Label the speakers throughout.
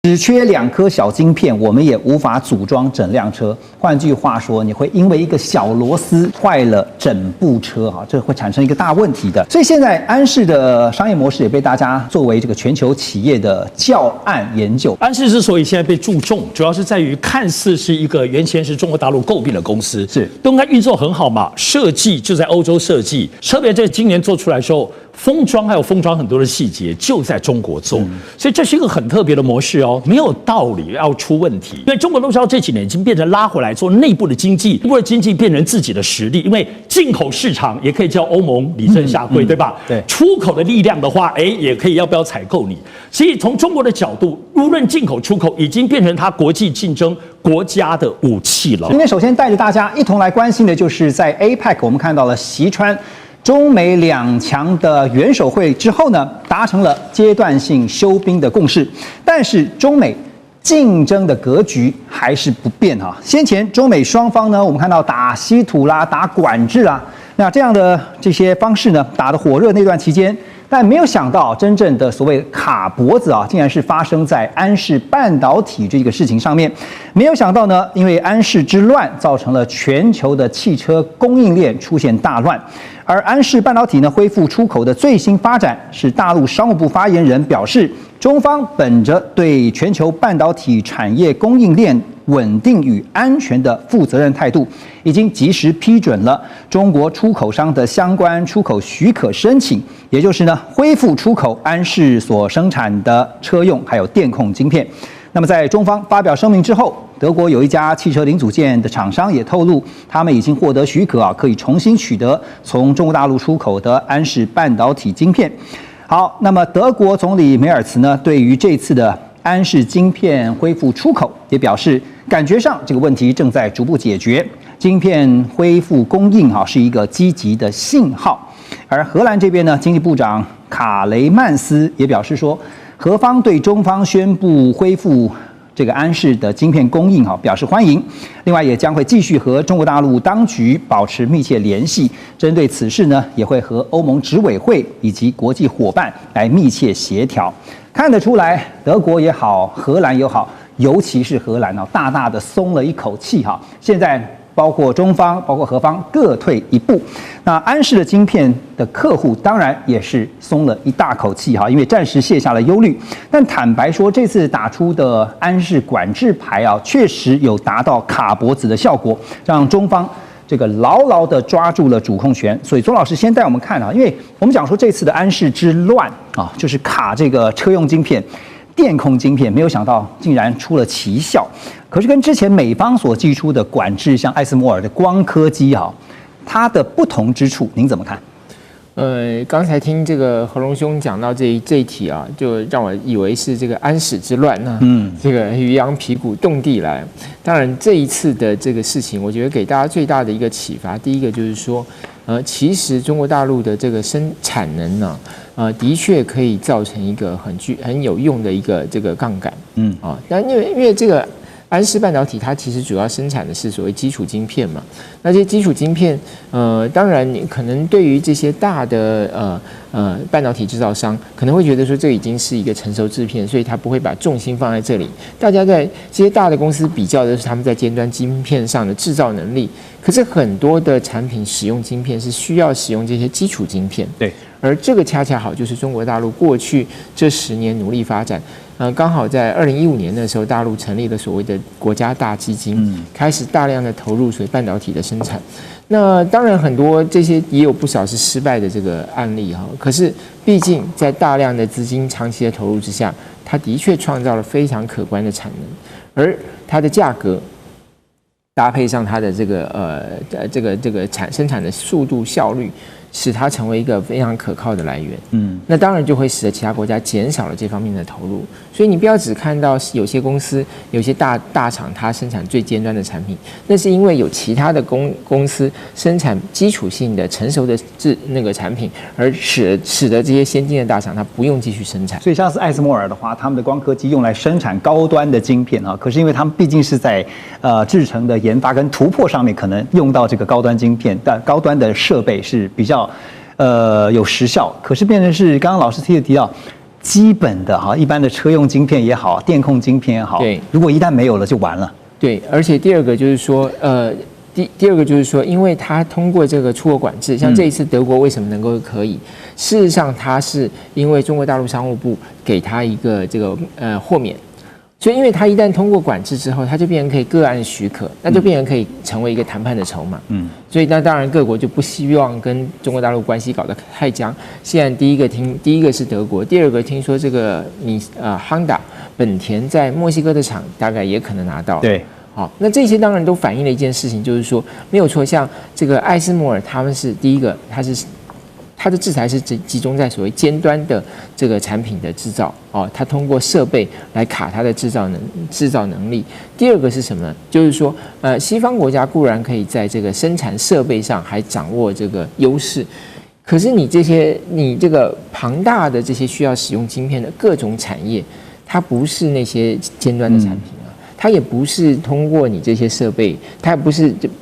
Speaker 1: 只缺2颗小晶片，我们也无法组装整辆车。换句话说，你会因为一个小螺丝坏了整部车啊，这会产生一个大问题的。所以现在安氏的商业模式也被大家作为这个全球企业的教案研究。
Speaker 2: 安氏之所以现在被注重，主要是在于看似是一个原先是中国大陆诟病的公司，
Speaker 1: 是
Speaker 2: 都应该运作很好嘛，设计就在欧洲设计，特别在今年做出来的时候。封装还有封装很多的细节就在中国做，所以这是一个很特别的模式哦，没有道理要出问题。因为中国都知道这几年已经变成拉回来做内部的经济，内部的经济变成自己的实力，因为进口市场也可以叫欧盟理正下跪，对吧？
Speaker 1: 对，
Speaker 2: 出口的力量的话，也可以要不要采购你？所以从中国的角度，无论进口出口，已经变成它国际竞争国家的武器了。
Speaker 1: 今天首先带着大家一同来关心的就是在 APEC， 我们看到了习川。中美2强的元首会之后呢，达成了阶段性休兵的共识，但是中美竞争的格局还是不变哈。先前中美双方呢，我们看到打稀土啦、打管制啦，那这样的这些方式呢，打得火热那段期间，但没有想到真正的所谓卡脖子啊，竟然是发生在安氏半导体这个事情上面。没有想到呢，因为安氏之乱，造成了全球的汽车供应链出现大乱。而安氏半导体呢恢复出口的最新发展，是大陆商务部发言人表示，中方本着对全球半导体产业供应链稳定与安全的负责任态度，已经及时批准了中国出口商的相关出口许可申请，也就是呢恢复出口安氏所生产的车用还有电控晶片。那么在中方发表声明之后，德国有一家汽车零组件的厂商也透露，他们已经获得许可啊，可以重新取得从中国大陆出口的安氏半导体晶片。好，那么德国总理梅尔茨呢，对于这次的安氏晶片恢复出口，也表示感觉上这个问题正在逐步解决，晶片恢复供应是一个积极的信号。而荷兰这边呢，经济部长卡雷曼斯也表示说，荷方对中方宣布恢复这个安氏的晶片供应表示欢迎，另外也将会继续和中国大陆当局保持密切联系，针对此事呢，也会和欧盟执委会以及国际伙伴来密切协调。看得出来，德国也好，荷兰也好，尤其是荷兰大大的松了一口气哈。现在包括中方，包括荷方各退一步。那安氏的晶片的客户当然也是松了一大口气哈，因为暂时卸下了忧虑。但坦白说，这次打出的安氏管制牌确实有达到卡脖子的效果，让中方这个牢牢地抓住了主控权。所以钟老师先带我们看因为我们讲说这次的安氏之乱就是卡这个车用晶片。电控晶片没有想到竟然出了奇效，可是跟之前美方所寄出的管制，像艾斯摩尔的光刻机它的不同之处，您怎么看？
Speaker 3: 刚才听这个何龙兄讲到这一题就让我以为是这个安史之乱呢，这个渔阳鼙鼓动地来。当然这一次的这个事情，我觉得给大家最大的一个启发，第一个就是说，其实中国大陆的这个产能呢，的确可以造成一个很有用的一个这个杠杆，但因为这个安氏半导体它其实主要生产的是所谓基础晶片嘛，那这些基础晶片，当然你可能对于这些大的半导体制造商可能会觉得说这已经是一个成熟制片，所以他不会把重心放在这里。大家在这些大的公司比较的是他们在尖端晶片上的制造能力，可是很多的产品使用晶片是需要使用这些基础晶片，
Speaker 1: 对，
Speaker 3: 而这个恰恰好就是中国大陆过去这10年努力发展。刚好在2015年的时候，大陆成立了所谓的国家大基金，开始大量的投入所谓半导体的生产。那当然很多这些也有不少是失败的这个案例可是毕竟在大量的资金长期的投入之下，它的确创造了非常可观的产能，而它的价格搭配上它的这个生产的速度效率，使它成为一个非常可靠的来源。那当然就会使得其他国家减少了这方面的投入。所以你不要只看到有些公司、有些大厂它生产最尖端的产品，那是因为有其他的公司生产基础性的成熟的产品，而使得这些先进的大厂它不用继续生产。
Speaker 1: 所以像是艾斯摩尔的话，他们的光刻机用来生产高端的晶片可是因为他们毕竟是在制程的研发跟突破上面，可能用到这个高端晶片，但高端的设备是比较有时效。可是变成是刚刚老师提到，基本的哈，一般的车用晶片也好，电控晶片也好，
Speaker 3: 对，
Speaker 1: 如果一旦没有了就完了。
Speaker 3: 对，而且第二个就是说，第二个就是说，因为它通过这个出口管制，像这一次德国为什么能够可以？事实上，它是因为中国大陆商务部给它一个这个豁免，所以因为它一旦通过管制之后，它就变成可以个案许可，那就变成可以成为一个谈判的筹码。所以那当然各国就不希望跟中国大陆关系搞得太僵。现在第一个是德国，第二个听说这个Honda 本田在墨西哥的厂大概也可能拿到。
Speaker 1: 对。
Speaker 3: 好，那这些当然都反映了一件事情，就是说没有错，像这个艾斯摩尔他们是第一个，它的制裁是集中在所谓尖端的这个产品的制造哦，它通过设备来卡它的制造能力。第二个是什么呢？就是说西方国家固然可以在这个生产设备上还掌握这个优势，可是你这个庞大的这些需要使用晶片的各种产业，它不是那些尖端的产品。它也不是通过你这些设备，它也不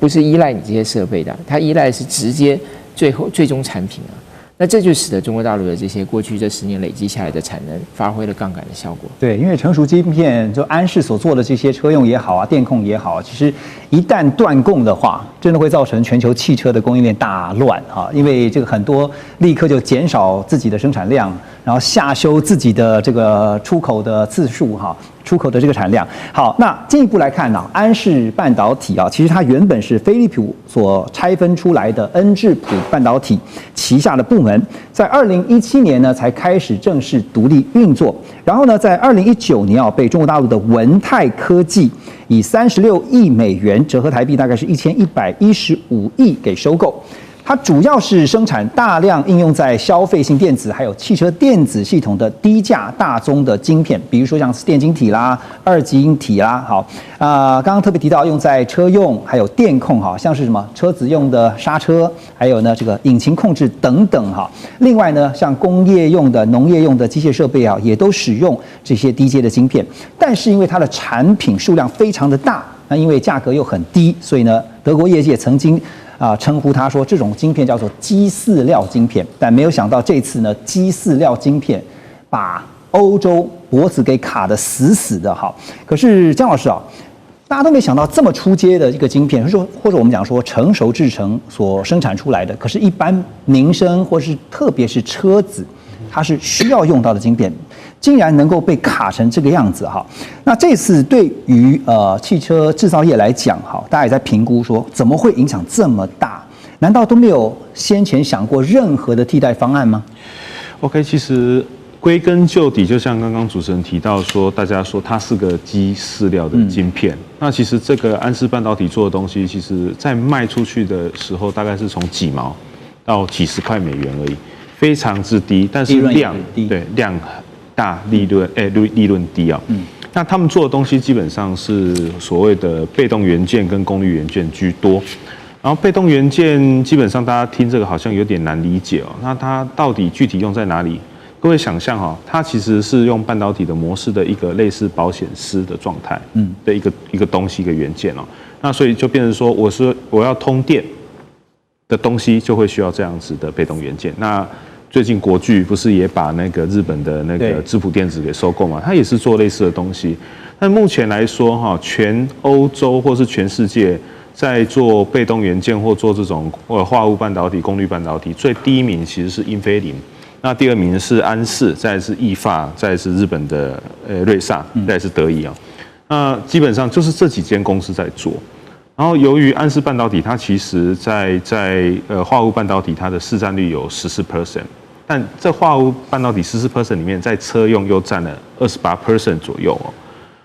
Speaker 3: 是依赖你这些设备的，它依赖的是直接最终产品啊。那这就使得中国大陆的这些过去这10年累积下来的产能发挥了杠杆的效果。
Speaker 1: 对，因为成熟晶片就安氏所做的这些车用也好啊，电控也好，其实一旦断供的话，真的会造成全球汽车的供应链大乱啊！因为这个很多立刻就减少自己的生产量，然后下修自己的这个出口的次数哈。出口的这个产量。好，那进一步来看呢，安氏半导体啊，其实它原本是飞利浦所拆分出来的恩智浦半导体旗下的部门，在2017年呢才开始正式独立运作，然后呢，在2019年啊被中国大陆的文泰科技以36亿美元，折合台币大概是1115亿给收购。它主要是生产大量应用在消费性电子还有汽车电子系统的低价大宗的晶片，比如说像电晶体啦、二极晶体啦。好，刚刚特别提到用在车用还有电控哈，像是什么车子用的刹车，还有呢这个引擎控制等等哈。另外呢，像工业用的、农业用的机械设备啊，也都使用这些低阶的晶片。但是因为它的产品数量非常的大，那因为价格又很低，所以呢，德国业界曾经称呼它说这种晶片叫做鸡饲料晶片，但没有想到这次呢，鸡饲料晶片把欧洲脖子给卡得死死的哈。可是姜老师啊，大家都没想到这么出街的一个晶片，或者我们讲说成熟制程所生产出来的，可是一般民生或是特别是车子，它是需要用到的晶片，竟然能够被卡成这个样子哈。那这次对于汽车制造业来讲哈，大家也在评估说怎么会影响这么大？难道都没有先前想过任何的替代方案吗
Speaker 4: ？OK， 其实归根究底，就像刚刚主持人提到说，大家说它是个鸡饲料的晶片。那其实这个安氏半导体做的东西，其实在卖出去的时候，大概是从几毛到几十块美元而已，非常之低，但是量大，利润低啊。那他们做的东西基本上是所谓的被动元件跟功率元件居多。然后被动元件基本上大家听这个好像有点难理解哦。那它到底具体用在哪里？各位想象哈，它其实是用半导体的模式的一个类似保险丝的状态，的一个东西一个元件哦。那所以就变成说，我要通电的东西就会需要这样子的被动元件。那最近国巨不是也把那个日本的那个智谱电子给收购嘛？它也是做类似的东西。但目前来说哈，全欧洲或是全世界在做被动元件或做这种化合物半导体、功率半导体，最第一名其实是英飞凌，那第二名是安氏，再来是意法，再来是日本的瑞萨，再来是德仪啊。那基本上就是这几间公司在做。然后由于安氏半导体，它其实在化合物半导体它的市占率有14%，但这化合物半导体14% 里面，在车用又占了28% 左右哦，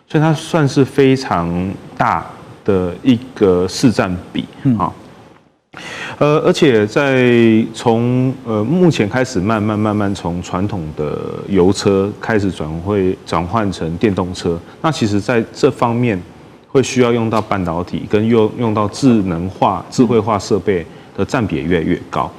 Speaker 4: 所以它算是非常大的一个市占比啊。而且从目前开始慢慢从传统的油车开始转换成电动车，那其实在这方面会需要用到半导体，跟用到智慧化设备的占比也越来越高。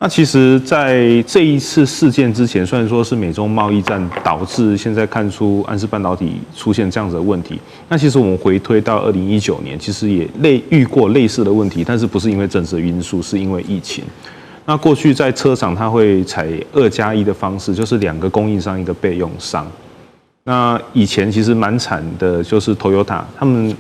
Speaker 4: 那其实，在这一次事件之前，虽然说是美中贸易战导致现在看出安氏半导体出现这样子的问题，那其实我们回推到2019年，其实也遇过类似的问题，但是不是因为政治因素，是因为疫情。那过去在车厂，它会采2+1的方式，就是2个供应商，1个备用商。那以前其实蛮惨的，就是 Toyota 他们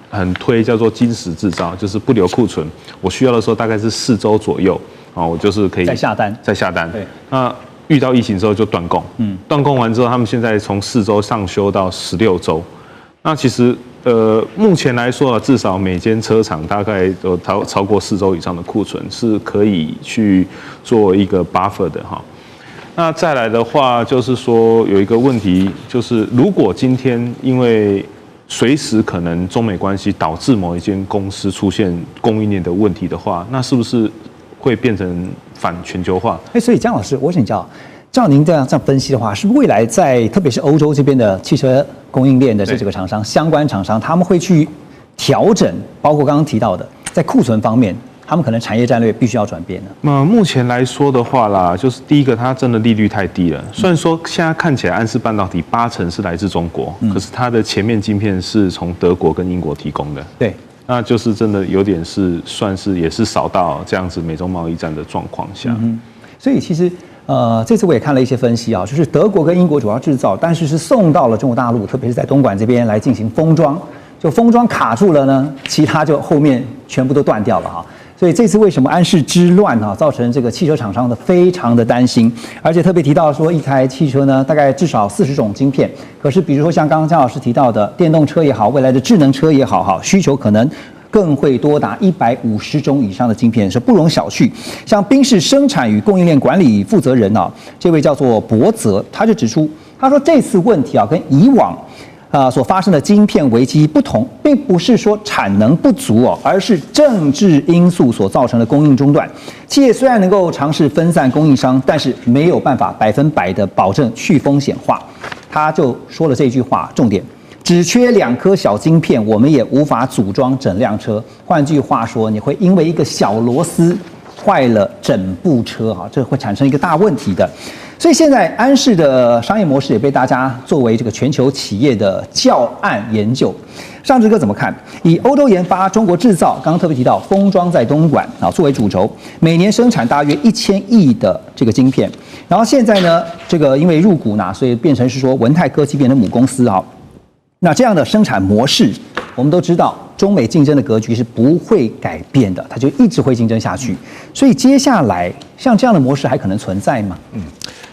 Speaker 4: 很推叫做金石制造，就是不留库存，我需要的时候大概是4周左右，我就是可以
Speaker 1: 再下单。
Speaker 4: 对，那遇到疫情之后就断供，断供完之后，他们现在从4周上修到16周。那其实目前来说啊，至少每间车厂大概有超过4周以上的库存是可以去做一个 buffer 的哈。那再来的话，就是说有一个问题，就是如果今天因为随时可能中美关系导致某一间公司出现供应链的问题的话，那是不是会变成反全球化？
Speaker 1: 所以江老师，我想教，照您这样分析的话，是不是未来在特别是欧洲这边的汽车供应链的这个厂商、相关厂商，他们会去调整，包括刚刚提到的在库存方面，他们可能产业战略必须要转变呢？
Speaker 4: 那目前来说的话啦，就是第一个，它真的利率太低了。虽然说现在看起来安氏半导体80%是来自中国，可是它的前面晶片是从德国跟英国提供的。
Speaker 1: 对，
Speaker 4: 那就是真的有点是算是也是少到这样子美中贸易战的状况下。
Speaker 1: 所以其实这次我也看了一些分析啊，就是德国跟英国主要制造，但是送到了中国大陆，特别是在东莞这边来进行封装，就封装卡住了呢，其他就后面全部都断掉了哈。所以这次为什么安氏之乱啊，造成这个汽车厂商的非常的担心，而且特别提到说，一台汽车呢，大概至少40种晶片，可是比如说像刚刚江老师提到的电动车也好，未来的智能车也好，需求可能更会多达150种以上的晶片，是不容小觑。像宾士生产与供应链管理负责人啊，这位叫做博泽，他就指出，他说这次问题啊，跟以往所发生的晶片危机不同，并不是说产能不足哦，而是政治因素所造成的供应中断。企业虽然能够尝试分散供应商，但是没有办法100%的保证去风险化。他就说了这句话，重点。只缺2颗小晶片，我们也无法组装整辆车。换句话说，你会因为一个小螺丝坏了整部车哈，这会产生一个大问题的。所以现在安氏的商业模式也被大家作为这个全球企业的教案研究。上志哥怎么看？以欧洲研发、中国制造，刚刚特别提到封装在东莞啊作为主轴，每年生产大约1000亿的这个晶片。然后现在呢，这个因为入股所以变成是说文泰科技变成母公司啊。那这样的生产模式，我们都知道，中美竞争的格局是不会改变的，它就一直会竞争下去。所以接下来像这样的模式还可能存在吗？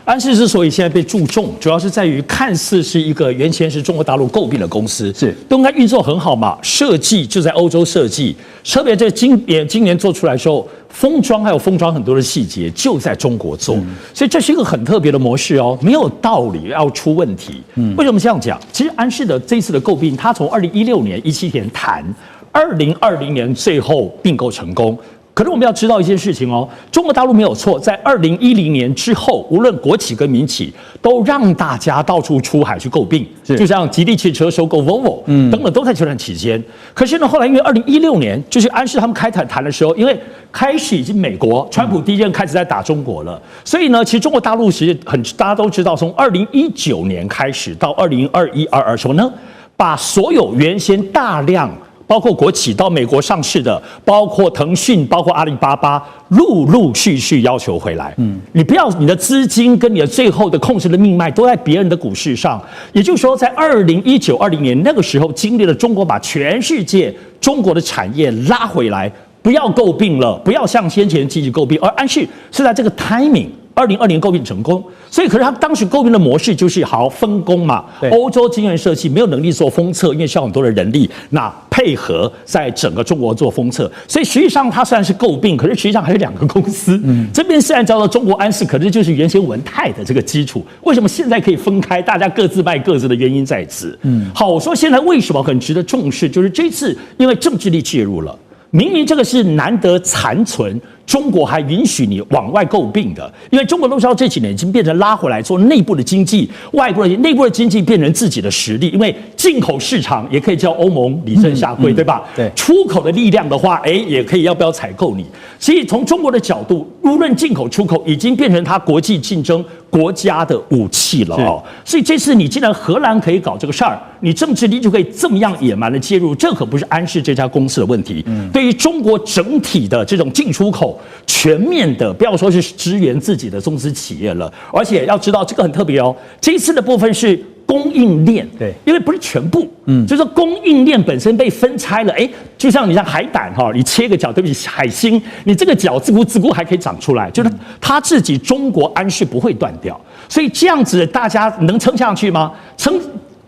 Speaker 2: 安氏之所以现在被注重，主要是在于看似是一个原先是中国大陆诟病的公司，都应该运作很好嘛，设计就在欧洲设计，特别这今年做出来的时候，封装还有封装很多的细节就在中国做，所以这是一个很特别的模式哦，没有道理要出问题。为什么这样讲？其实安氏的这一次的诟病，他从2016年、17年谈，2020年最后并购成功。可是我们要知道一件事情哦，中国大陆没有错，在2010年之后，无论国企跟民企，都让大家到处出海去诟病，就像吉利汽车收购 Volvo，等等都在这段期间。可是呢，后来因为2016年，就是安氏他们开谈的时候，因为开始已经美国川普第一任开始在打中国了，所以呢，其实中国大陆其实大家都知道，从2019年开始到2021、22什么呢？把所有原先大量包括国企到美国上市的，包括腾讯，包括阿里巴巴，陆陆续续要求回来。你不要你的资金跟你的最后的控制的命脉都在别人的股市上。也就是说，在2019、20年那个时候，经历了中国把全世界中国的产业拉回来，不要诟病了，不要像先前积极诟病，而安氏是在这个 timing。2020年诟病成功，所以可是他当时诟病的模式就是好分工嘛。欧洲晶圆设计没有能力做封测，因为需要很多的人力，那配合在整个中国做封测，所以实际上他虽然是诟病，可是实际上还是2个公司。这边虽然叫做中国安氏，可是就是原先文泰的这个基础。为什么现在可以分开，大家各自卖各自的原因在此。好，我说现在为什么很值得重视，就是这次因为政治力介入了。明明这个是难得残存，中国还允许你往外诟病的，因为中国都知道这几年已经变成拉回来做内部的经济，内部的经济变成自己的实力，因为进口市场也可以叫欧盟理正下规，对吧？
Speaker 1: 对，
Speaker 2: 出口的力量的话，也可以要不要采购你？所以从中国的角度，无论进口出口，已经变成它国际竞争国家的武器了哦。所以这次你既然荷兰可以搞这个事儿，你政治力就可以这么样野蛮的介入，这可不是安氏这家公司的问题。对于中国整体的这种进出口，后，全面的不要说是支援自己的中资企业了，而且要知道这个很特别哦，这一次的部分是供应链，
Speaker 1: 对，
Speaker 2: 因为不是全部，就是说供应链本身被分拆了，就像你像海胆哈，你切个角，对不起，海星，你这个角自顾还可以长出来，就是它自己中国安氏不会断掉，所以这样子大家能撑下去吗？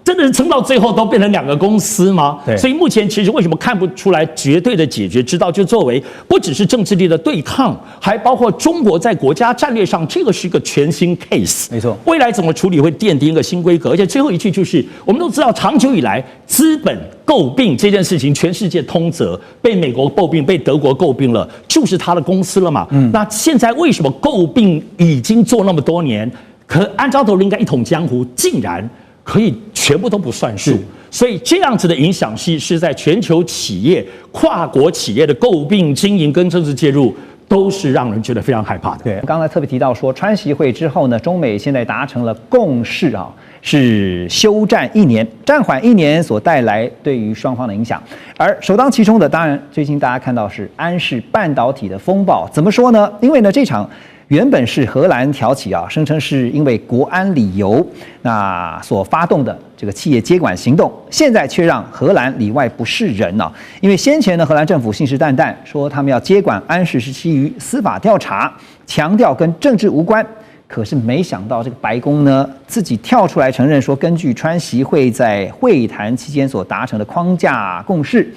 Speaker 2: 真的是撑到最后都变成2个公司吗？
Speaker 1: 对，
Speaker 2: 所以目前其实为什么看不出来绝对的解决之道？就作为不只是政治力的对抗，还包括中国在国家战略上，这个是一个全新 case。
Speaker 1: 没错，
Speaker 2: 未来怎么处理会奠定一个新规格。而且最后一句就是，我们都知道，长久以来资本诟病这件事情，全世界通则，被美国诟病，被德国诟病了，就是他的公司了嘛。那现在为什么诟病已经做那么多年，可按照道理应该一统江湖，竟然可以全部都不算数，所以这样子的影响是在全球企业、跨国企业的诟病、经营跟政治介入，都是让人觉得非常害怕的。
Speaker 1: 对，刚才特别提到说，川习会之后呢，中美现在达成了共识啊，是休战1年，暂缓1年所带来对于双方的影响。而首当其冲的，当然最近大家看到是安氏半导体的风暴。怎么说呢？因为呢这场原本是荷兰挑起啊，声称是因为国安理由那所发动的这个企业接管行动，现在却让荷兰里外不是人啊。因为先前呢，荷兰政府信誓旦旦说他们要接管安氏是基于司法调查，强调跟政治无关。可是没想到这个白宫呢自己跳出来承认说，根据川习会在会谈期间所达成的框架共识，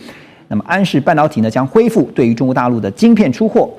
Speaker 1: 那么安氏半导体呢将恢复对于中国大陆的晶片出货。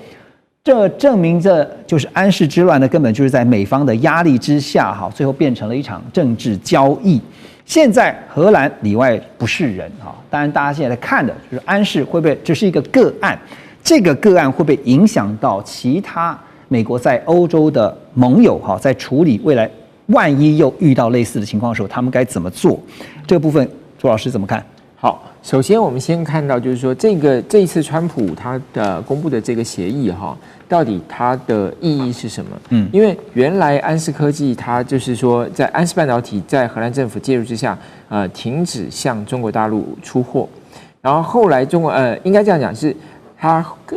Speaker 1: 这证明这就是安氏之乱呢，根本就是在美方的压力之下，哈，最后变成了一场政治交易。现在荷兰里外不是人，哈，当然大家现在看的就是安氏会不会这是一个个案，这个个案会不会影响到其他美国在欧洲的盟友，哈，在处理未来万一又遇到类似的情况的时候，他们该怎么做？这个部分，朱老师怎么看？
Speaker 3: 好，首先我们先看到，就是说这一次川普他的公布的这个协议哈，到底它的意义是什么？因为原来安氏科技它就是说，在安氏半导体在荷兰政府介入之下，停止向中国大陆出货，然后后来中国应该这样讲是，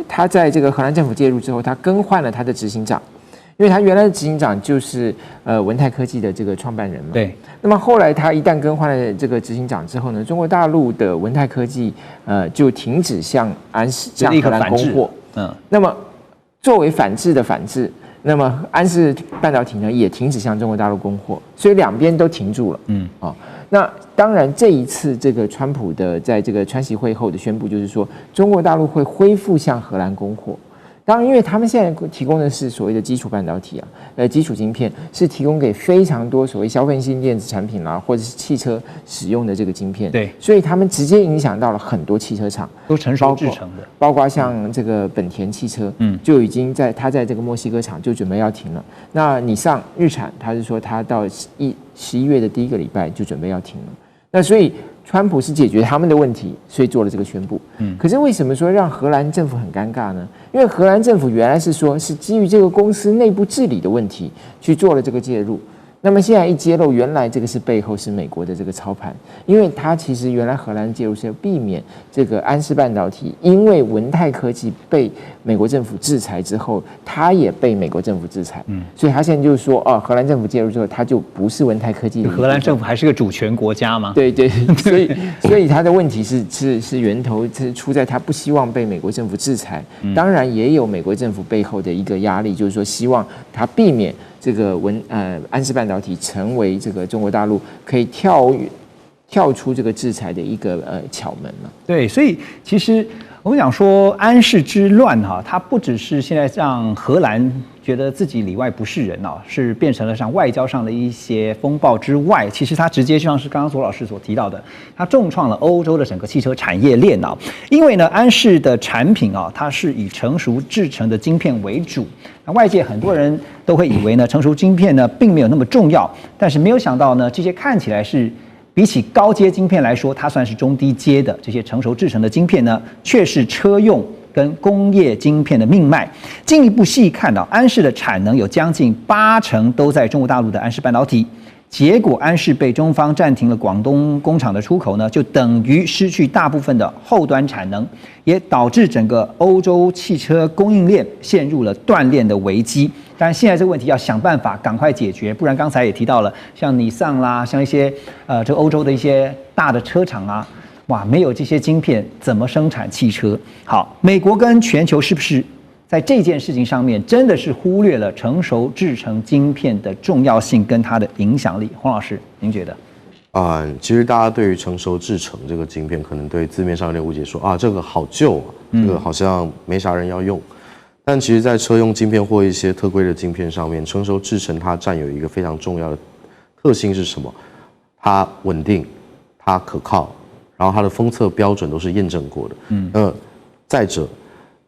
Speaker 3: 他在这个荷兰政府介入之后，他更换了他的执行长。因为他原来的执行长就是文泰科技的这个创办人嘛，
Speaker 1: 对。
Speaker 3: 那么后来他一旦更换了这个执行长之后呢，中国大陆的文泰科技就停止向荷兰供货，那么作为反制的反制，那么安氏半导体呢也停止向中国大陆供货，所以两边都停住了，那当然这一次这个川普的在这个川习会后的宣布就是说，中国大陆会恢复向荷兰供货。当然，因为他们现在提供的是所谓的基础半导体基础晶片是提供给非常多所谓消费性电子产品啦，或者是汽车使用的这个晶片。
Speaker 1: 对，
Speaker 3: 所以他们直接影响到了很多汽车厂，
Speaker 1: 都成熟制成的，
Speaker 3: 包括像这个本田汽车，就已经在这个墨西哥厂就准备要停了。那你上日产，他是说他到11月的第1个礼拜就准备要停了。那所以川普是解决他们的问题，所以做了这个宣布。可是为什么说让荷兰政府很尴尬呢？因为荷兰政府原来是说是基于这个公司内部治理的问题去做了这个介入。那么现在一揭露，原来这个是背后是美国的这个操盘，因为它其实原来荷兰介入是要避免这个安氏半导体，因为文泰科技被美国政府制裁之后，它也被美国政府制裁，所以他现在就是说，荷兰政府介入之后，它就不是文泰科技的。
Speaker 1: 荷兰政府还是个主权国家吗？
Speaker 3: 对对，所以它的问题是源头是出在他不希望被美国政府制裁，当然也有美国政府背后的一个压力，就是说希望他避免这个安氏半导体成为这个中国大陆可以跳出这个制裁的一个巧门了。
Speaker 1: 对，所以其实我们讲说安氏之乱哈，它不只是现在让荷兰觉得自己里外不是人啊，是变成了像外交上的一些风暴之外，其实它直接就像是刚刚左老师所提到的，它重创了欧洲的整个汽车产业链啊。因为呢，安氏的产品啊，它是以成熟制成的晶片为主。那外界很多人都会以为呢，成熟晶片呢并没有那么重要，但是没有想到呢，这些看起来是比起高阶晶片来说，它算是中低阶的这些成熟制成的晶片呢，却是车用跟工业晶片的命脉。进一步细看到，安氏的产能有将近80%都在中国大陆的安氏半导体，结果安氏被中方暂停了广东工厂的出口呢，就等于失去大部分的后端产能，也导致整个欧洲汽车供应链陷入了断链的危机。当然，现在这个问题要想办法赶快解决，不然刚才也提到了，像尼桑啦，像一些这欧洲的一些大的车厂啊，哇，没有这些晶片怎么生产汽车？好，美国跟全球是不是在这件事情上面真的是忽略了成熟制程晶片的重要性跟它的影响力？黄老师，您觉得？
Speaker 5: 其实大家对于成熟制程这个晶片，可能对字面上有点误解说，这个好旧啊，这个好像没啥人要用。但其实，在车用晶片或一些特规的晶片上面，成熟制程它占有一个非常重要的特性是什么？它稳定，它可靠，然后它的封测标准都是验证过的。再者，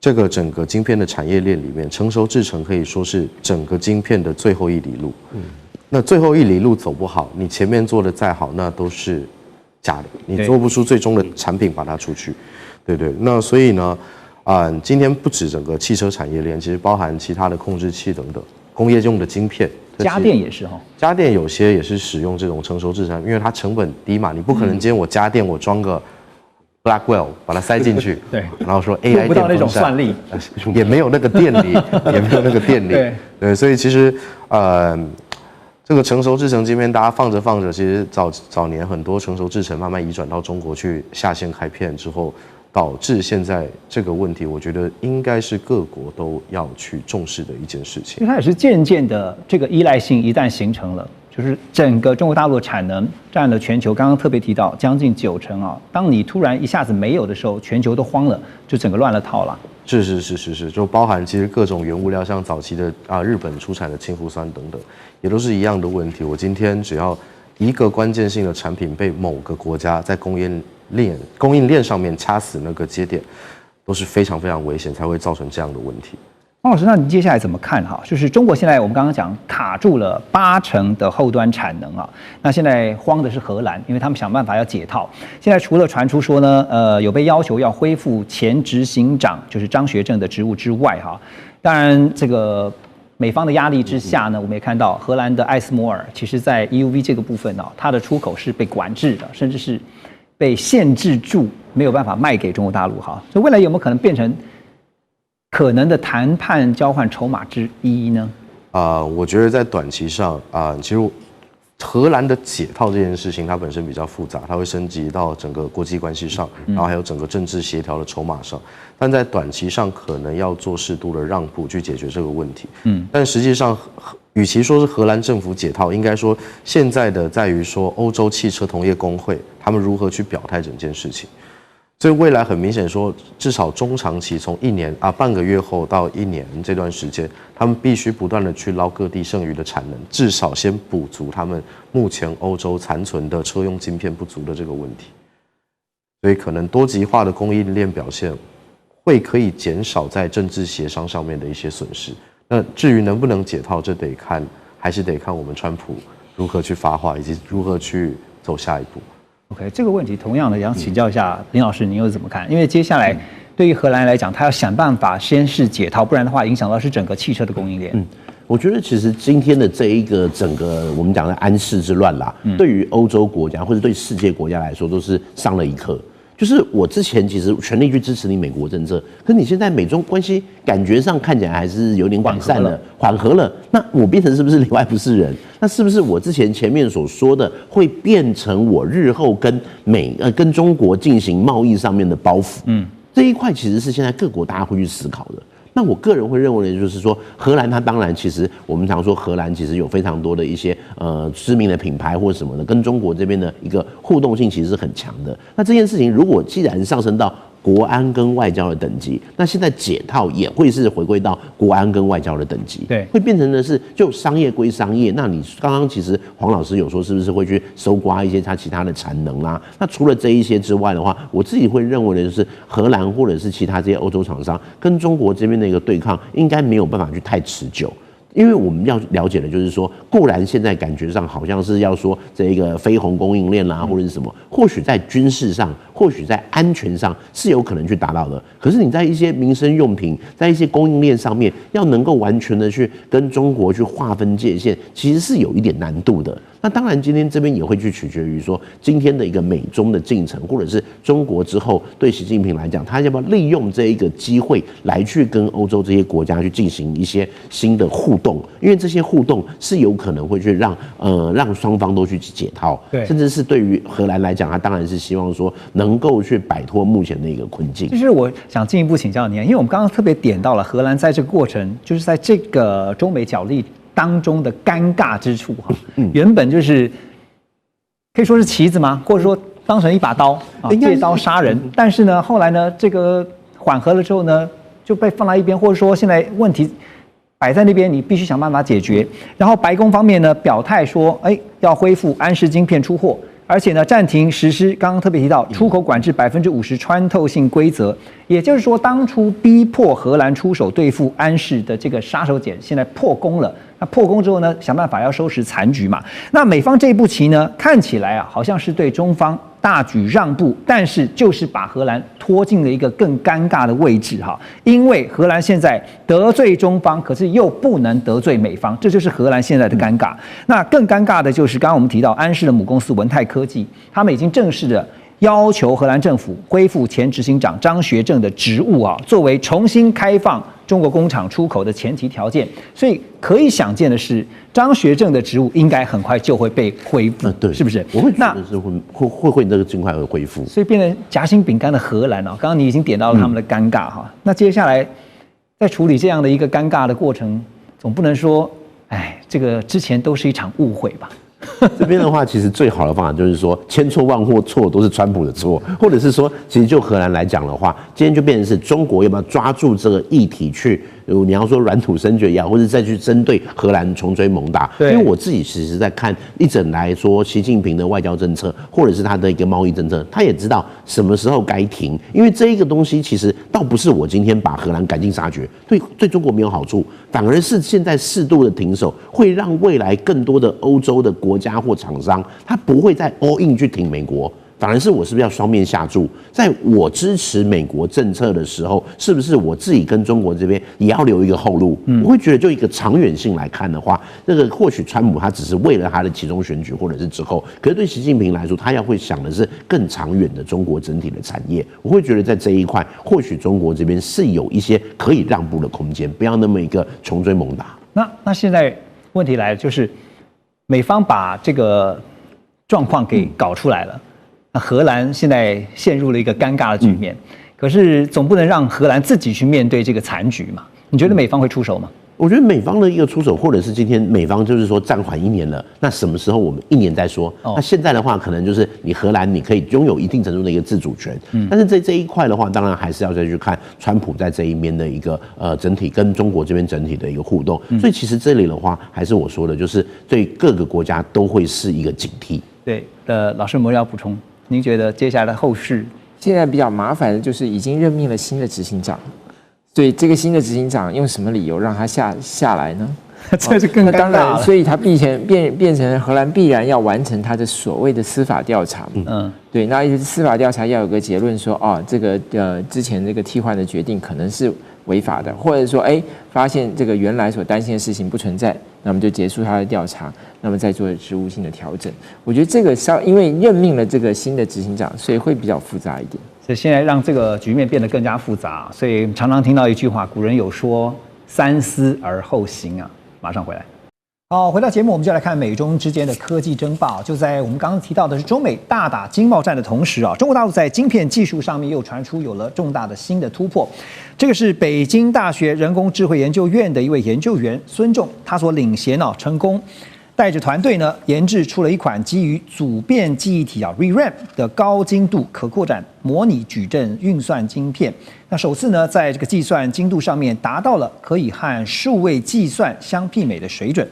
Speaker 5: 这个整个晶片的产业链里面，成熟制程可以说是整个晶片的最后一里路。那最后一里路走不好，你前面做的再好，那都是假的，你做不出最终的产品把它出去，对不对？那所以呢，今天不止整个汽车产业链，其实包含其他的控制器等等工业用的晶片，
Speaker 1: 家电也是哈，
Speaker 5: 家电有些也是使用这种成熟制程，因为它成本低嘛，你不可能今天我家电我装个 Blackwell 把它塞进去，
Speaker 1: 对，
Speaker 5: 然后说 AI
Speaker 1: 不到那种算力，
Speaker 5: 也没有那个电力，也没有那个电力，对，所以其实这个成熟制程晶片，大家放着放着，其实早年很多成熟制程慢慢移转到中国去下线开片之后，导致现在这个问题，我觉得应该是各国都要去重视的一件事情。
Speaker 1: 因为它也是渐渐的这个依赖性一旦形成了，就是整个中国大陆的产能占了全球，刚刚特别提到将近90%啊。当你突然一下子没有的时候，全球都慌了，就整个乱了套了。
Speaker 5: 是，就包含其实各种原物料，像早期的日本出产的氢氟酸等等，也都是一样的问题。我今天只要一个关键性的产品被某个国家在供应链上面掐死那个节点，都是非常非常危险，才会造成这样的问题。
Speaker 1: 黄老师，那你接下来怎么看哈？就是中国现在我们刚刚讲卡住了80%的后端产能啊，那现在慌的是荷兰，因为他们想办法要解套。现在除了传出说呢，有被要求要恢复前执行长就是张学正的职务之外哈，当然这个美方的压力之下呢，我们也看到荷兰的艾斯摩尔，其实在 EUV 这个部分它的出口是被管制的，甚至是被限制住，没有办法卖给中国大陆哈。所以未来有没有可能变成可能的谈判交换筹码之一呢？
Speaker 5: 我觉得在短期上其实荷兰的解套这件事情，它本身比较复杂，它会升级到整个国际关系上，然后还有整个政治协调的筹码上。但在短期上，可能要做适度的让步去解决这个问题。但实际上，与其说是荷兰政府解套，应该说现在的在于说欧洲汽车同业工会他们如何去表态整件事情。所以未来很明显说，至少中长期从1年半个月后到1年这段时间，他们必须不断的去捞各地剩余的产能，至少先补足他们目前欧洲残存的车用晶片不足的这个问题。所以可能多极化的供应链表现会可以减少在政治协商上面的一些损失。那至于能不能解套，这还是得看我们川普如何去发话，以及如何去走下一步。
Speaker 1: OK， 这个问题同样的，想请教一下林老师，您又怎么看？因为接下来对于荷兰来讲，他要想办法先是解套，不然的话影响到是整个汽车的供应链。
Speaker 6: 我觉得其实今天的这一个整个我们讲的安世之乱啦，对于欧洲国家或者对世界国家来说都是上了一课。就是我之前其实全力去支持你美国政策，可是你现在美中关系感觉上看起来还是有点改善了，缓和了。那我变成是不是里外不是人？那是不是我之前前面所说的会变成我日后跟中国进行贸易上面的包袱？这一块其实是现在各国大家会去思考的。那我个人会认为的就是说，荷兰它当然其实我们常说荷兰其实有非常多的一些知名的品牌或什么的，跟中国这边的一个互动性其实是很强的。那这件事情如果既然上升到国安跟外交的等级，那现在解套也会是回归到国安跟外交的等级，
Speaker 1: 对，
Speaker 6: 会变成的是就商业归商业。那你刚刚其实黄老师有说是不是会去搜刮一些他其他的产能啦？那除了这一些之外的话，我自己会认为的就是荷兰或者是其他这些欧洲厂商跟中国这边的一个对抗，应该没有办法去太持久。因为我们要了解的就是说，固然现在感觉上好像是要说这一个非红供应链啦，或者是什么，或许在军事上或许在安全上是有可能去达到的。可是你在一些民生用品，在一些供应链上面，要能够完全的去跟中国去划分界限，其实是有一点难度的。那当然，今天这边也会去取决于说今天的一个美中的进程，或者是中国之后对习近平来讲，他要不要利用这一个机会来去跟欧洲这些国家去进行一些新的互动，因为这些互动是有可能会去让双方都去解套，
Speaker 1: 对，
Speaker 6: 甚至是对于荷兰来讲，他当然是希望说能够去摆脱目前的一个困境。
Speaker 1: 就是我想进一步请教您，因为我们刚刚特别点到了荷兰在这个过程，就是在这个中美角力当中的尴尬之处哈，原本就是可以说是棋子吗？或者说当成一把刀啊，借刀杀人。但是呢，后来呢，这个缓和了之后呢，就被放在一边，或者说现在问题摆在那边，你必须想办法解决。然后白宫方面呢表态说，要恢复安氏晶片出货。而且呢，暂停实施刚刚特别提到出口管制50%穿透性规则，也就是说，当初逼迫荷兰出手对付安氏的这个杀手锏，现在破功了。那破功之后呢，想办法要收拾残局嘛。那美方这一步棋呢，看起来好像是对中方大举让步，但是就是把荷兰拖进了一个更尴尬的位置哈。因为荷兰现在得罪中方，可是又不能得罪美方，这就是荷兰现在的尴尬。那更尴尬的就是刚刚我们提到安氏的母公司文泰科技，他们已经正式的要求荷兰政府恢复前执行长张学正的职务作为重新开放中国工厂出口的前提条件。所以可以想见的是，张学正的职务应该很快就会被恢复，
Speaker 6: 对，
Speaker 1: 是不是？
Speaker 6: 我会觉得是会那个尽快会恢复。
Speaker 1: 所以变成夹心饼干的荷兰刚刚你已经点到了他们的尴尬那接下来在处理这样的一个尴尬的过程，总不能说，这个之前都是一场误会吧？
Speaker 6: 这边的话，其实最好的方法就是说，千错万错都是川普的错，或者是说，其实就荷兰来讲的话，今天就变成是中国要不要抓住这个议题去，你要说软土生绝也好，或者再去针对荷兰穷追猛打。因为我自己其实在看一整来说，习近平的外交政策，或者是他的一个贸易政策，他也知道什么时候该停，因为这一个东西其实倒不是我今天把荷兰赶尽杀绝，对中国没有好处，反而是现在适度的停手，会让未来更多的欧洲的国家或厂商，他不会再 all in 去挺美国，反而是我是不是要双面下注？在我支持美国政策的时候，是不是我自己跟中国这边也要留一个后路？我会觉得，就一个长远性来看的话，那个或许川普他只是为了他的其中选举或者是之后，可是对习近平来说，他要会想的是更长远的中国整体的产业。我会觉得在这一块，或许中国这边是有一些可以让步的空间，不要那么一个穷追猛打。
Speaker 1: 那现在问题来了，就是美方把这个状况给搞出来了。荷兰现在陷入了一个尴尬的局面，可是总不能让荷兰自己去面对这个残局嘛？你觉得美方会出手吗？
Speaker 6: 我觉得美方的一个出手，或者是今天美方就是说暂缓1年了，那什么时候我们1年再说？那现在的话，可能就是你荷兰你可以拥有一定程度的一个自主权，但是在这一块的话，当然还是要再去看川普在这一面的一个整体跟中国这边整体的一个互动。所以其实这里的话，还是我说的，就是对各个国家都会是一个警惕。
Speaker 1: 对老师有没有要补充？您觉得接下来的后事？
Speaker 3: 现在比较麻烦的就是已经任命了新的执行长，所以这个新的执行长用什么理由让他下来呢？
Speaker 1: 这是更尴尬了。
Speaker 3: 当然，所以他变成荷兰必然要完成他的所谓的司法调查。对，那司法调查要有个结论说，这个之前这个替换的决定可能是违法的，或者说发现这个原来所担心的事情不存在，那么就结束他的调查，那么再做职务性的调整。我觉得这个因为任命了这个新的执行长，所以会比较复杂一点。
Speaker 1: 所以现在让这个局面变得更加复杂，所以常常听到一句话，古人有说“三思而后行”啊。马上回来。好，回到节目，我们就来看美中之间的科技争霸。就在我们刚刚提到的是中美大打经贸战的同时中国大陆在晶片技术上面又传出有了重大的新的突破。这个是北京大学人工智慧研究院的一位研究员孙仲，他所领衔成功带着团队呢研制出了一款基于组变记忆体ReRAM 的高精度可扩展模拟矩阵运算晶片。那首次呢在这个计算精度上面达到了可以和数位计算相媲美的水准。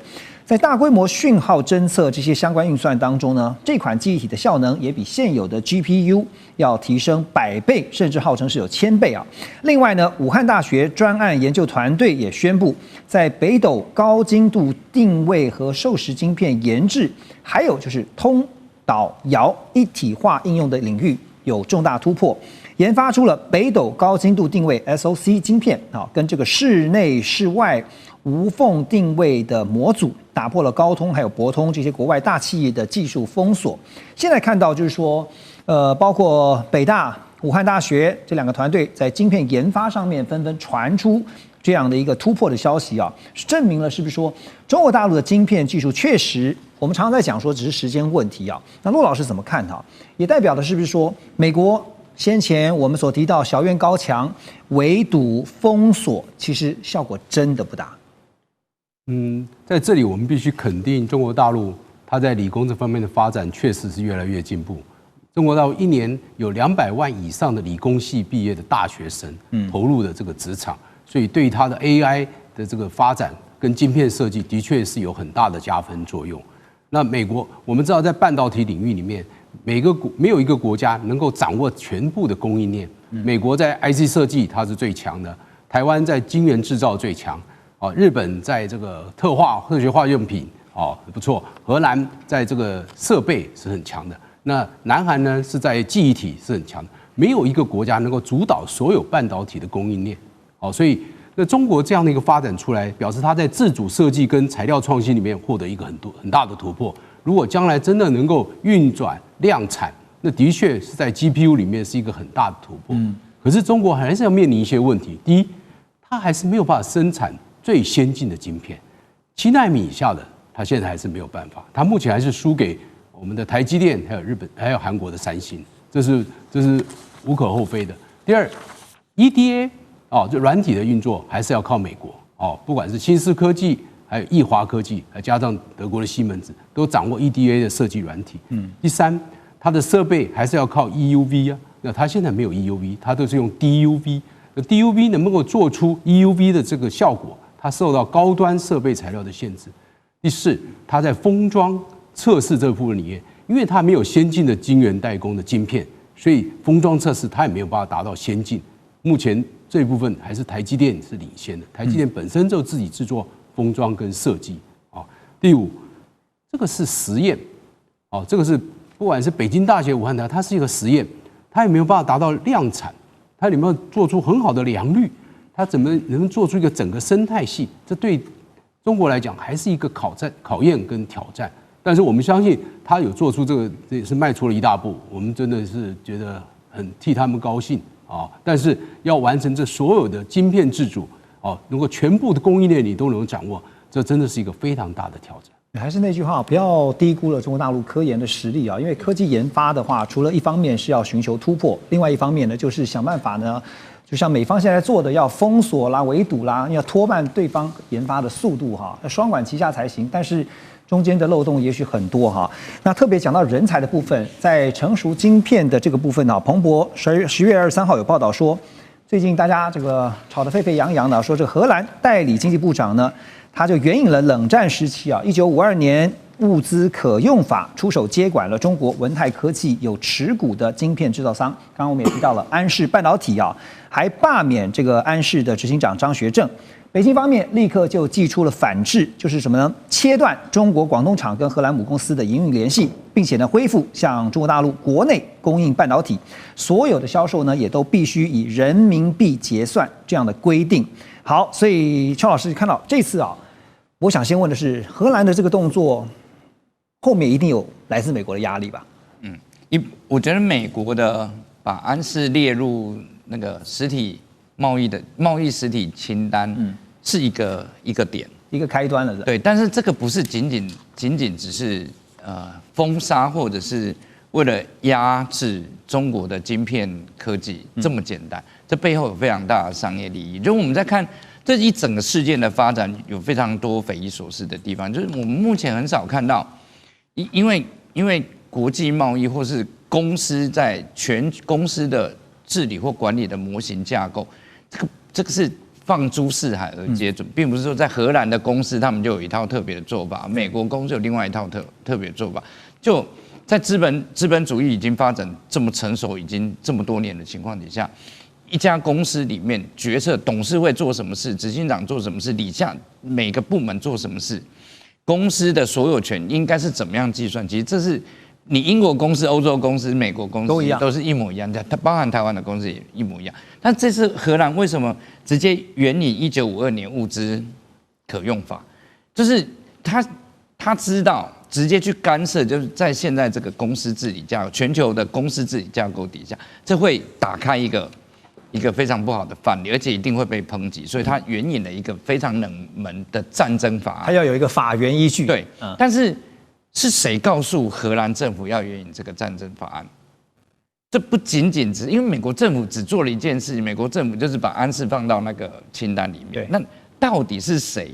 Speaker 1: 在大规模讯号侦测这些相关运算当中呢，这款记忆体的效能也比现有的 GPU 要提升100倍，甚至号称是有1000倍啊。另外呢，武汉大学专案研究团队也宣布，在北斗高精度定位和授时晶片研制，还有就是通导遥一体化应用的领域，有重大突破，研发出了北斗高精度定位 SoC 晶片啊，跟这个室内室外无缝定位的模组，打破了高通还有博通这些国外大企业的技术封锁。现在看到就是说，包括北大、武汉大学这2个团队在晶片研发上面纷纷传出这样的一个突破的消息啊，证明了是不是说中国大陆的晶片技术确实，我们常常在讲说只是时间问题啊。那骆老师怎么看它？也代表的是不是说美国先前我们所提到小院高墙、围堵、封锁，其实效果真的不大？
Speaker 7: 在这里我们必须肯定中国大陆它在理工这方面的发展确实是越来越进步。中国大陆1年有200万以上的理工系毕业的大学生投入的这个职场，所以对于它的 AI 的这个发展跟晶片设计的确是有很大的加分作用。那美国我们知道在半导体领域里面，没有一个国家能够掌握全部的供应链。美国在 IC 设计它是最强的，台湾在晶圆制造最强。日本在这个特学化用品不错，荷兰在这个设备是很强的，那南韩呢是在记忆体是很强的，没有一个国家能够主导所有半导体的供应链。所以那中国这样的一个发展出来，表示它在自主设计跟材料创新里面获得一个很大的突破。如果将来真的能够运转量产，那的确是在 GPU 里面是一个很大的突破。可是中国还是要面临一些问题，第一，它还是没有办法生产最先进的晶片，7奈米以下的，它现在还是没有办法。它目前还是输给我们的台积电，还有日本，还有韩国的三星，这是无可厚非的。第二 ，EDA 这软体的运作还是要靠美国不管是新思科技，还有易华科技，还加上德国的西门子，都掌握 EDA 的设计软体。第三，它的设备还是要靠 EUV 啊，那它现在没有 EUV， 它都是用 DUV。DUV 能不能够做出 EUV 的这个效果？它受到高端设备材料的限制。第四，它在封装测试这部分里面，因为它没有先进的晶圆代工的晶片，所以封装测试它也没有办法达到先进。目前这一部分还是台积电是领先的，台积电本身就自己制作封装跟设计。第五，这个是实验，这个是不管是北京大学、武汉大学，它是一个实验，它也没有办法达到量产。它有没有做出很好的良率？它怎么能做出一个整个生态系？这对中国来讲还是一个考验跟挑战。但是我们相信它有做出这个，这也是迈出了一大步。我们真的是觉得很替他们高兴但是要完成这所有的晶片自主能够全部的供应链你都能掌握，这真的是一个非常大的挑战。
Speaker 1: 还是那句话，不要低估了中国大陆科研的实力啊！因为科技研发的话，除了一方面是要寻求突破，另外一方面呢，就是想办法呢，就像美方现在做的，要封锁啦、围堵啦，要拖慢对方研发的速度要双管齐下才行。但是中间的漏洞也许很多那特别讲到人才的部分，在成熟晶片的这个部分彭博10月23号有报道说，最近大家这个吵得沸沸扬扬的，说这个荷兰代理经济部长呢，他就援引了冷战时期1952年物资可用法出手接管了中国文泰科技有持股的晶片制造商。刚刚我们也提到了安氏半导体还罢免这个安氏的执行长张学正。北京方面立刻就祭出了反制，就是什么呢？切断中国广东厂跟荷兰母公司的营运联系，并且呢恢复向中国大陆国内供应半导体，所有的销售呢也都必须以人民币结算这样的规定。好，所以邱老师看到这次我想先问的是，荷兰的这个动作后面一定有来自美国的压力吧？
Speaker 8: 我觉得美国的把安氏列入那个实体贸易实体清单，是一个点，
Speaker 1: 一个开端了。
Speaker 8: 对，但是这个不是仅仅只是封杀或者是为了压制中国的晶片科技这么简单，这背後有非常大的商业利益。如果我们在看这一整个事件的发展，有非常多匪夷所思的地方，就是我们目前很少看到，因为国际贸易或是公司在全公司的治理或管理的模型架构，这个是放诸四海而皆准，并不是说在荷兰的公司他们就有一套特别的做法，美国公司有另外一套特别的做法。就在资本主义已经发展这么成熟，已经这么多年的情况底下，一家公司里面决策董事会做什么事，执行长做什么事，底下每个部门做什么事，公司的所有权应该是怎么样计算，其实这是你英国公司、欧洲公司、美国公司
Speaker 1: 都一样，
Speaker 8: 都是一模一样，它包含台湾的公司也一模一样。但这次荷兰为什么直接援引1952年物资可用法？就是他知道直接去干涉，就是在现在这个公司治理架构、全球的公司治理架构底下，这会打开一个非常不好的范例，而且一定会被抨击。所以他援引了一个非常冷门的战争法案，
Speaker 1: 它要有一个法源依据。
Speaker 8: 对，但是谁告诉荷兰政府要援引这个战争法案？这不仅仅只因为美国政府只做了一件事，美国政府就是把安氏放到那个清单里面。那到底是谁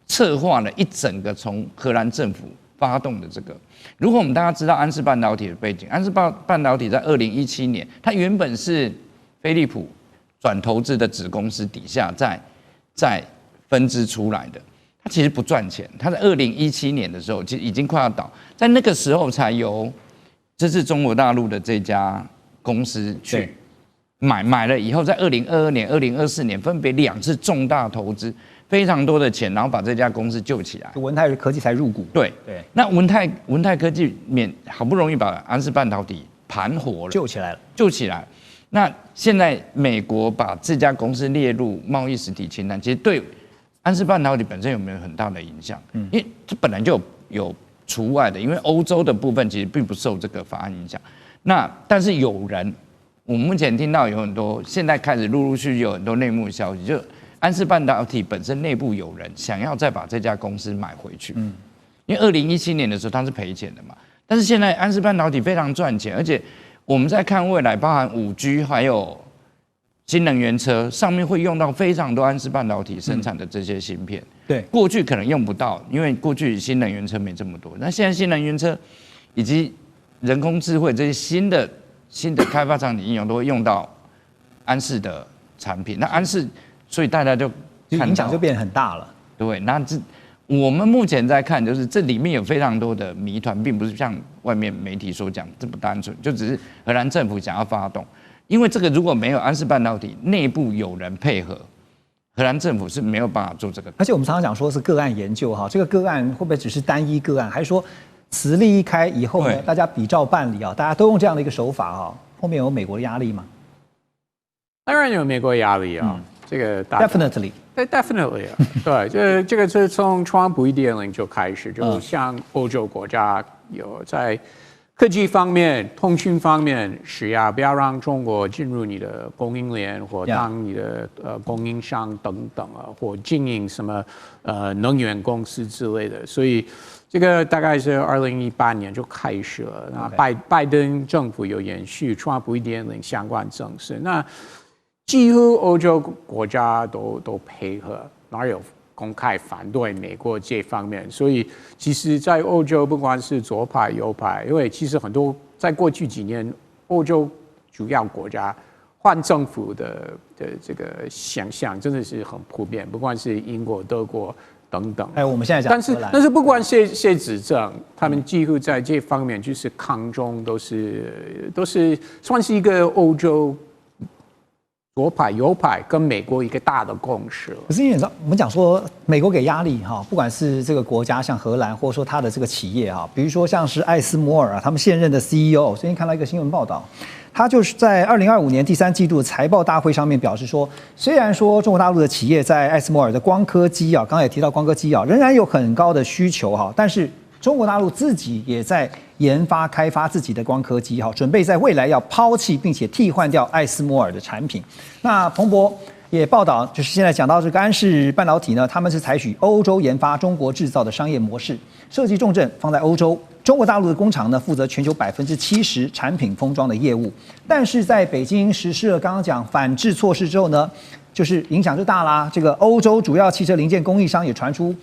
Speaker 8: 策划了一整个从荷兰政府发动的这个？如果我们大家知道安氏半导体的背景，安氏半导体在2017年，它原本是飞利浦转投资的子公司底下再分支出来的。它其实不赚钱，它在2017年的时候其实已经快要倒，在那个时候才由这是中国大陆的这家公司去买了以后，在2022年、2024年分别2次重大投资，非常多的钱，然后把这家公司救起来。
Speaker 1: 文泰科技才入股。
Speaker 8: 对，那文泰科技好不容易把安氏半导体盘活了，救起来。那现在美国把这家公司列入贸易实体清单，其实对安氏半导体本身有没有很大的影响？因为这本来就有除外的，因为欧洲的部分其实并不受这个法案影响。但是有人，我们目前听到有很多，现在开始陆陆续续有很多内幕消息，就安氏半导体本身内部有人想要再把这家公司买回去。因为2017年的时候它是赔钱的嘛，但是现在安氏半导体非常赚钱，而且我们在看未来，包含5G 还有新能源车上面会用到非常多安氏半导体生产的这些芯片。
Speaker 1: 对，
Speaker 8: 过去可能用不到，因为过去新能源车没这么多。那现在新能源车以及人工智慧这些新的开发场景应用都会用到安氏的产品。那安氏，所以大家就
Speaker 1: 影响就变得很大了。
Speaker 8: 对，那我们目前在看，就是这里面有非常多的谜团，并不是像外面媒体所讲这么单纯，就只是荷兰政府想要发动。因为这个如果没有安氏半导体内部有人配合，荷兰政府是没有办法做这个。
Speaker 1: 而且我们常常讲说是个案研究哈，这个个案会不会只是单一个案，还是说此例一开以后呢，大家比照办理啊，大家都用这样的一个手法哈，后面有美国的压力吗？
Speaker 9: 当然有美国压力啊，这个
Speaker 1: definitely
Speaker 9: 啊，对，这个是从川普1.0就开始，就像欧洲国家有在科技方面、通讯方面施压，不要让中国进入你的供应链或当你的供应商等等啊，或经营什么能源公司之类的。所以这个大概是2018年就开始了。那拜登政府有延续川普1.0相关政策，那几乎欧洲国家都配合，哪有公开反对美国这方面？所以其实，在欧洲，不管是左派右派，因为其实很多在过去几年，欧洲主要国家换政府的这个现象真的是很普遍，不管是英国、德国等等。
Speaker 1: 我们现在讲，
Speaker 9: 但是不管谁执政，他们几乎在这方面就是抗中都是算是一个欧洲左派、右派跟美国一个大的共识。
Speaker 1: 可是因为我们讲说美国给压力哈，不管是这个国家像荷兰，或者说它的这个企业哈，比如说像是艾斯摩尔啊，他们现任的 CEO， 最近看到一个新闻报道，他就是在2025年第3季度的财报大会上面表示说，虽然说中国大陆的企业在艾斯摩尔的光刻机啊，刚才也提到光刻机啊，仍然有很高的需求哈，但是中国大陆自己也在研发开发自己的光刻机哈，准备在未来要抛弃并且替换掉艾斯摩尔的产品。那彭博也报道，就是现在讲到这个安氏半导体呢，他们是采取欧洲研发、中国制造的商业模式，设计重镇放在欧洲。中国大陆的工厂呢，负责全球70%产品封装的业务。但是在北京实施了刚刚讲反制措施之后呢，就是影响就大啦。这个欧洲主要汽车零件供应商也传出，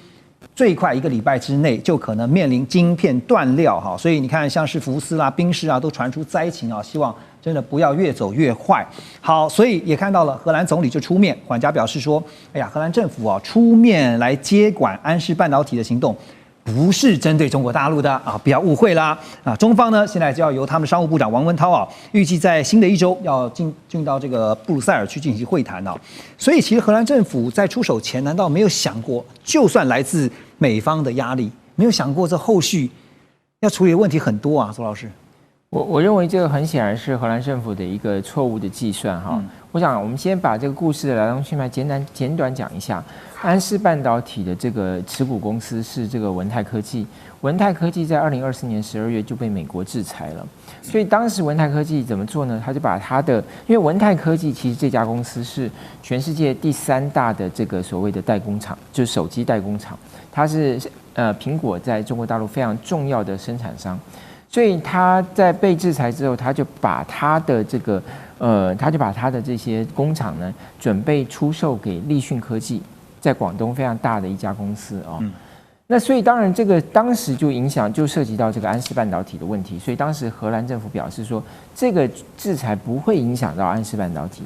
Speaker 1: 最快1个礼拜之内就可能面临晶片断料哈，所以你看像是福斯啦、宾士啊都传出灾情啊，希望真的不要越走越坏。好，所以也看到了荷兰总理就出面，管家表示说，哎呀，荷兰政府啊出面来接管安氏半导体的行动，不是针对中国大陆的啊，不要误会啦啊！中方呢现在就要由他们商务部长王文涛啊，预计在新的一周要进到这个布鲁塞尔去进行会谈啊。所以其实荷兰政府在出手前，难道没有想过，就算来自美方的压力，没有想过这后续要处理的问题很多啊，周老师。
Speaker 3: 我认为这个很显然是荷兰政府的一个错误的计算哈。我想我们先把这个故事的来龙去脉简短讲一下。安氏半导体的这个持股公司是这个文泰科技，文泰科技在2024年12月就被美国制裁了，所以当时文泰科技怎么做呢？他就把他的，因为文泰科技其实这家公司是全世界第3大的这个所谓的代工厂，就是手机代工厂，它是苹果在中国大陆非常重要的生产商。所以他在被制裁之后，他就把他的这个这些工厂呢，准备出售给立讯科技，在广东非常大的一家公司哦。那所以当然这个当时就涉及到这个安氏半导体的问题，所以当时荷兰政府表示说，这个制裁不会影响到安氏半导体。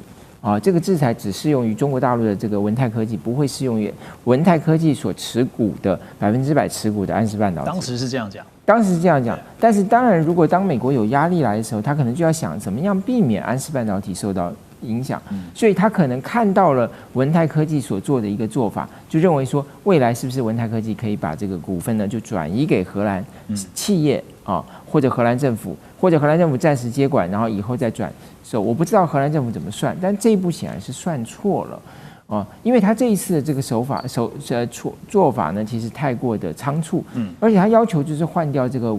Speaker 3: 这个制裁只适用于中国大陆的这个文泰科技，不会适用于文泰科技所持股的100%持股的安氏半导体。
Speaker 1: 当时是这样讲。
Speaker 3: 当时这样讲，但是当然，如果当美国有压力来的时候，他可能就要想怎么样避免安氏半导体受到影响，所以他可能看到了文泰科技所做的一个做法，就认为说未来是不是文泰科技可以把这个股份呢就转移给荷兰企业啊，或者荷兰政府，或者荷兰政府暂时接管，然后以后再转手。我不知道荷兰政府怎么算，但这一步显然是算错了。因为他这一次的这个做法呢，其实太过的仓促，而且他要求就是换掉这个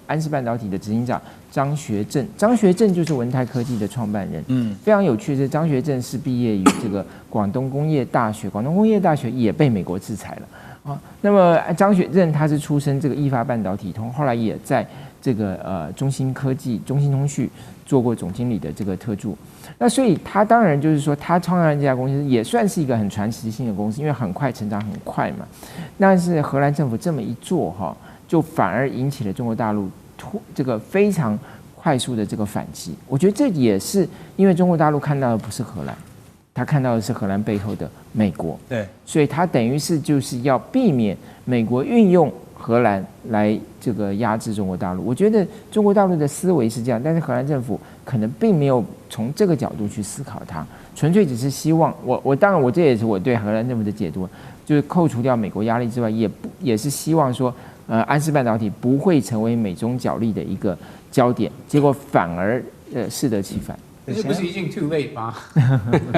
Speaker 3: 安氏半导体的执行长张学正，张学正就是文泰科技的创办人，非常有趣的是张学正是毕业于这个广东工业大学，广东工业大学也被美国制裁了啊。那么张学正他是出身这个意法半导体通，后来也在这个中芯科技、中芯通讯做过总经理的这个特助。那所以他当然就是说，他创办这家公司也算是一个很传奇性的公司，因为很快成长很快嘛。但是荷兰政府这么一做哈，就反而引起了中国大陆这个非常快速的这个反击。我觉得这也是因为中国大陆看到的不是荷兰，他看到的是荷兰背后的美国。
Speaker 1: 对，
Speaker 3: 所以他等于是就是要避免美国运用荷兰来这个压制中国大陆。我觉得中国大陆的思维是这样，但是荷兰政府可能并没有从这个角度去思考它，纯粹只是希望当然这也是我对荷兰政府的解读，就是扣除掉美国压力之外，也是希望说安氏半导体不会成为美中角力的一个焦点，结果反而适得其反。
Speaker 9: 这不是已经 too late 吗？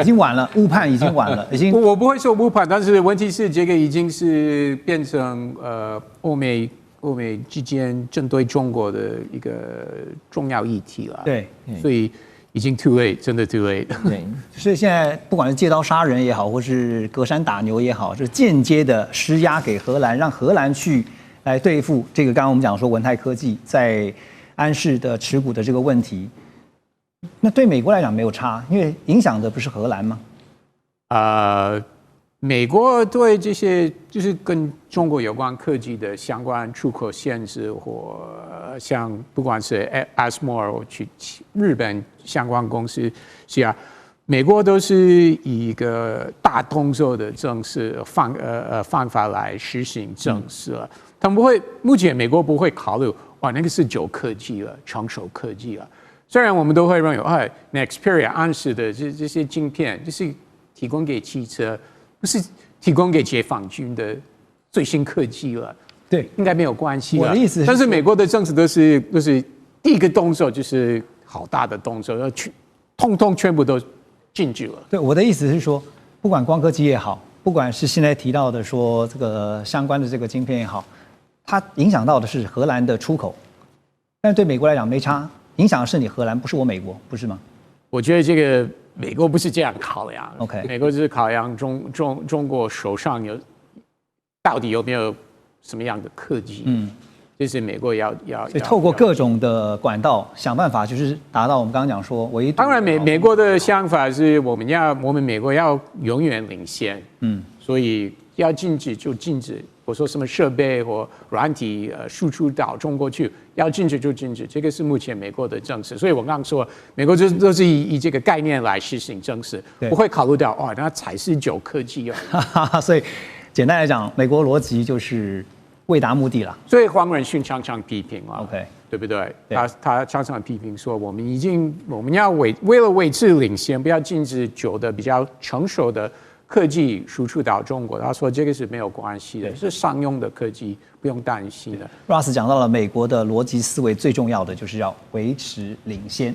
Speaker 1: 已经晚了，误判已经晚了，已经。
Speaker 9: 我不会说误判，但是问题是这个已经是变成欧美之间针对中国的一个重要议题了。
Speaker 1: 对，
Speaker 9: 所以已经 too late， 真的 too late。
Speaker 3: 对，
Speaker 1: 所以现在不管是借刀杀人也好，或是隔山打牛也好，就是间接的施压给荷兰，让荷兰去来对付这个刚刚我们讲说文泰科技在安氏的持股的这个问题。那对美国来讲没有差，因为影响的不是荷兰吗？
Speaker 9: 美国对这些就是跟中国有关科技的相关出口限制，或像不管是 ASML 去日本相关公司是啊，美国都是以一个大动作的政策方法来实行政策。他们不会，目前美国不会考虑那个是旧科技了，成熟科技了。虽然我们都会认为Nexperia 安氏的这些晶片就是提供给汽车，不是提供给解放军的最新科技了，
Speaker 1: 对，
Speaker 9: 应该没有关系了。
Speaker 1: 我的意思是，
Speaker 9: 但是美国的政策都是第一个动作就是好大的动作，通通全部都禁止了。
Speaker 1: 对，我的意思是说，不管光科技也好，不管是现在提到的说这个相关的这个晶片也好，它影响到的是荷兰的出口，但是对美国来讲没差。影响的是你荷兰，不是我美国，不是吗？
Speaker 9: 我觉得这个美国不是这样考量。
Speaker 1: OK，
Speaker 9: 美国就是考量中国手上到底有没有什么样的科技。这是美国要
Speaker 1: 所以透过各种的管道想办法，就是达到我们刚刚讲说唯一。
Speaker 9: 当然美国的想法是我们美国要永远领先。所以要禁止就禁止。我说什么设备或软体输出到中国去，要禁止就禁止，这个是目前美国的政策。所以我刚刚说，美国都是以这个概念来实行政策，不会考虑到那才是旧科技哦。
Speaker 1: 所以简单来讲，美国逻辑就是为达目的了。
Speaker 9: 所以黄仁勋常常批评了
Speaker 1: ，OK，
Speaker 9: 对不对？他常常批评说，我们要为了维持领先，不要禁止旧的比较成熟的科技输出到中国，他说这个是没有关系的，是商用的科技，不用担心的。
Speaker 1: Ross 讲到了美国的逻辑思维，最重要的就是要维持领先。